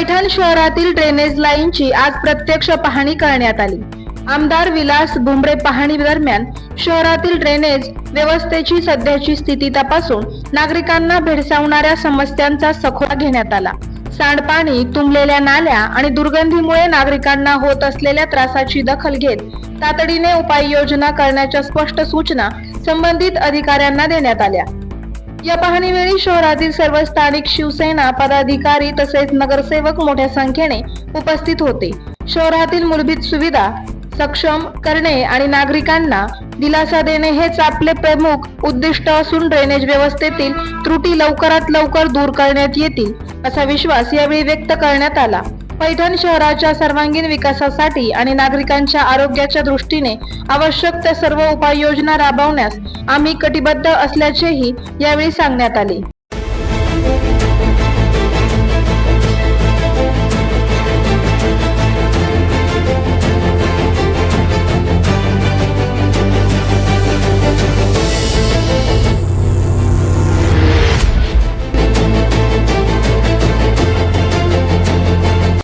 पैठण शहरातील ड्रेनेज लाईनची आज प्रत्यक्ष पाहणी करण्यात आली। आमदार विलास भुमरे पाहणी दरम्यान शहरातील ड्रेनेज व्यवस्थेची सध्याची स्थिती तपासून नागरिकांना भेडसावणाऱ्या समस्यांचा सखोल घेण्यात आला। सांडपाणी, तुंबलेल्या नाल्या आणि दुर्गंधीमुळे नागरिकांना होत असलेल्या त्रासाची दखल घेत तातडीने उपाययोजना करण्याच्या स्पष्ट सूचना संबंधित अधिकाऱ्यांना देण्यात आल्या। या पाहणीवेळी शहरातील सर्व स्थानिक शिवसेना पदाधिकारी तसेच नगरसेवक मोठ्या संख्येने उपस्थित होते। शहरातील मूलभूत सुविधा सक्षम करणे आणि नागरिकांना दिलासा देणे हेच आपले प्रमुख उद्दिष्ट असून ड्रेनेज व्यवस्थेतील त्रुटी लवकरात लवकर दूर करण्यात येतील असा विश्वास यावेळी व्यक्त करण्यात आला। पैठण शहराच्या सर्वांगीण विकासासाठी आणि नागरिकांच्या आरोग्याच्या दृष्टीने आवश्यक त्या सर्व उपाययोजना राबवण्यास आम्ही कटिबद्ध असल्याचेही यावेळी सांगण्यात आले।